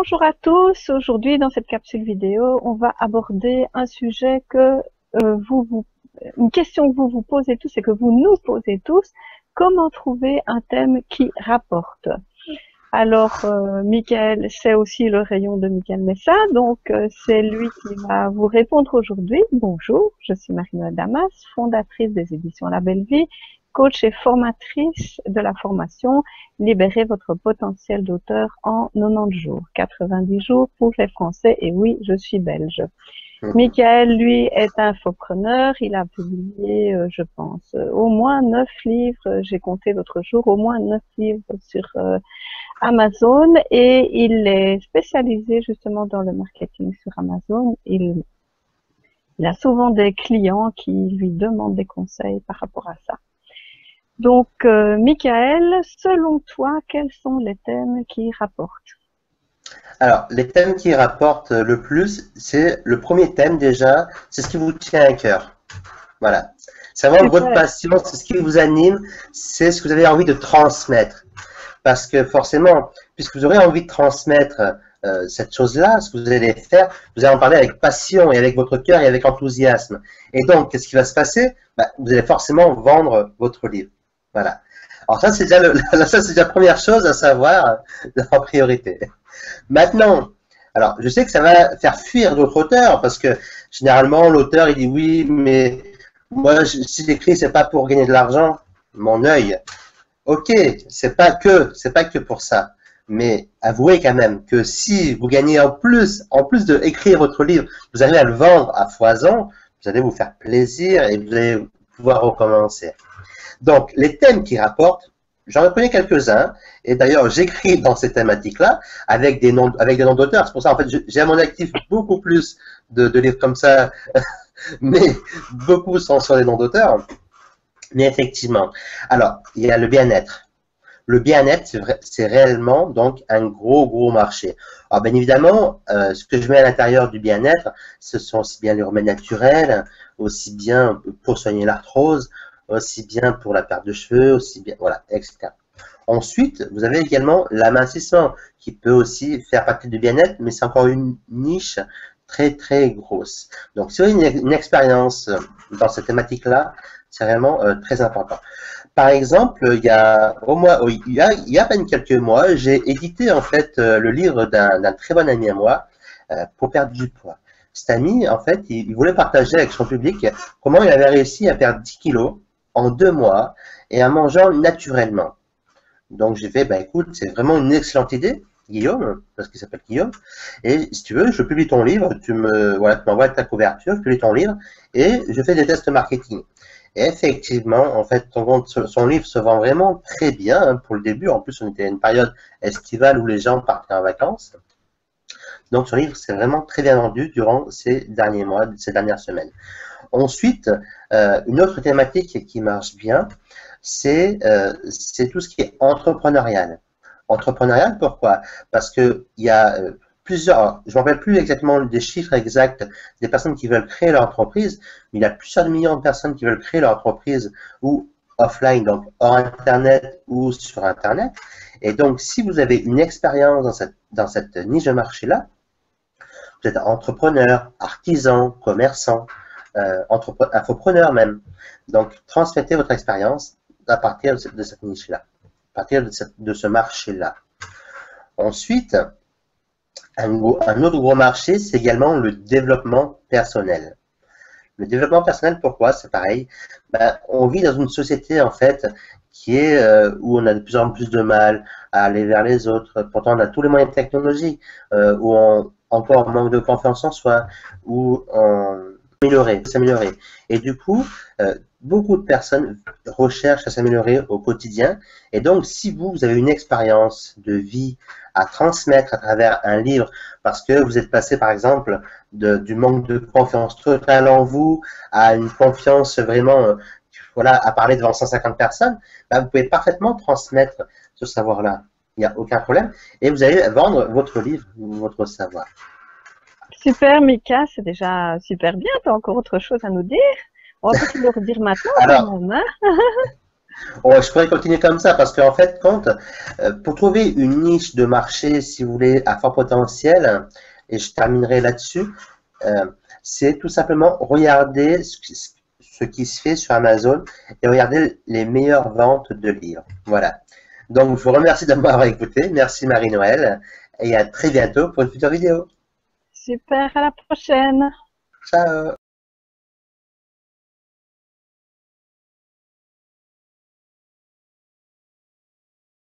Bonjour à tous. Aujourd'hui, dans cette capsule vidéo, on va aborder un sujet que une question que vous vous posez tous et que vous nous posez tous. Comment trouver un thème qui rapporte? Alors, Michael, c'est aussi le rayon de Michael Messa, donc c'est lui qui va vous répondre aujourd'hui. Bonjour, je suis Marie-Noël Damas, fondatrice des éditions La Belle Vie, coach et formatrice de la formation Libérez votre potentiel d'auteur en 90 jours, 90 jours pour les Français, et oui, je suis belge. Michael, lui, est infopreneur. Il a publié, je pense, au moins 9 livres. J'ai compté l'autre jour, au moins 9 livres sur Amazon, et il est spécialisé justement dans le marketing sur Amazon. Il a souvent des clients qui lui demandent des conseils par rapport à ça. Donc, Michael, selon toi, quels sont les thèmes qui rapportent? Alors, les thèmes qui rapportent le plus, c'est le premier thème déjà, c'est ce qui vous tient à cœur. Voilà. C'est vraiment votre passion, c'est ce qui vous anime, c'est ce que vous avez envie de transmettre. Parce que forcément, puisque vous aurez envie de transmettre cette chose-là, ce que vous allez faire, vous allez en parler avec passion et avec votre cœur et avec enthousiasme. Et donc, qu'est-ce qui va se passer? Vous allez forcément vendre votre livre. Voilà. Alors ça, c'est déjà, la première chose à savoir en priorité. Maintenant, alors je sais que ça va faire fuir d'autres auteurs parce que généralement l'auteur il dit oui, mais moi si j'écris c'est pas pour gagner de l'argent, mon œil. Ok, c'est pas que pour ça, mais avouez quand même que si vous gagnez en plus de écrire votre livre, vous allez à le vendre à foison, vous allez vous faire plaisir et vous allez pouvoir recommencer. Donc les thèmes qui rapportent, j'en reconnais quelques-uns, et d'ailleurs j'écris dans ces thématiques-là avec des noms d'auteurs. C'est pour ça en fait j'ai à mon actif beaucoup plus de livres comme ça, mais beaucoup sont sur les noms d'auteurs. Mais effectivement, alors il y a le bien-être. Le bien-être, c'est réellement donc un gros marché. Alors bien évidemment, ce que je mets à l'intérieur du bien-être, ce sont aussi bien les remèdes naturels, aussi bien pour soigner l'arthrose, aussi bien pour la perte de cheveux, aussi bien, voilà, etc. Ensuite, vous avez également l'amincissement, qui peut aussi faire partie du bien-être, mais c'est encore une niche très grosse. Donc, si vous avez une expérience dans cette thématique-là, c'est vraiment très important. Par exemple, il y a à peine quelques mois, j'ai édité en fait le livre d'un très bon ami à moi pour perdre du poids. Cet ami, en fait, il voulait partager avec son public comment il avait réussi à perdre 10 kilos en 2 mois et en mangeant naturellement. Donc j'ai fait, écoute, c'est vraiment une excellente idée, Guillaume, parce qu'il s'appelle Guillaume, et si tu veux, je publie ton livre, tu m'envoies ta couverture, je publie ton livre, et je fais des tests marketing. Et effectivement, en fait, son livre se vend vraiment très bien hein, pour le début. En plus, on était à une période estivale où les gens partaient en vacances. Donc son livre s'est vraiment très bien vendu durant ces derniers mois, ces dernières semaines. Ensuite, une autre thématique qui marche bien, c'est tout ce qui est entrepreneurial. Entrepreneurial, pourquoi? Parce que il y a plusieurs, je ne me rappelle plus exactement des chiffres exacts des personnes qui veulent créer leur entreprise, mais il y a plusieurs millions de personnes qui veulent créer leur entreprise ou offline, donc hors Internet ou sur Internet. Et donc, si vous avez une expérience dans cette niche de marché-là, vous êtes entrepreneur, artisan, commerçant, infopreneur même. Donc, transmettez votre expérience à partir de cette niche-là, à partir de ce marché-là. Ensuite, un autre gros marché, c'est également le développement personnel. Le développement personnel, pourquoi? C'est pareil. On vit dans une société, en fait, qui est où on a de plus en plus de mal à aller vers les autres. Pourtant, on a tous les moyens technologiques, où encore on manque de confiance en soi, où on s'améliorer. Et du coup, beaucoup de personnes recherchent à s'améliorer au quotidien. Et donc, si vous avez une expérience de vie à transmettre à travers un livre, parce que vous êtes passé, par exemple, du manque de confiance totale en vous à une confiance vraiment, voilà, à parler devant 150 personnes, vous pouvez parfaitement transmettre ce savoir-là. Il n'y a aucun problème. Et vous allez vendre votre livre, votre savoir. Super, Mika, c'est déjà super bien. Tu as encore autre chose à nous dire? On va peut-être le redire maintenant Alors, quand même, hein? Oh, je pourrais continuer comme ça parce qu'en fait, pour trouver une niche de marché, si vous voulez, à fort potentiel, et je terminerai là-dessus, euh, c'est tout simplement regarder ce qui se fait sur Amazon et regarder les meilleures ventes de livres. Voilà. Donc, je vous remercie de m'avoir écouté. Merci Marie-Noël et à très bientôt pour une future vidéo. Super, à la prochaine. Ciao!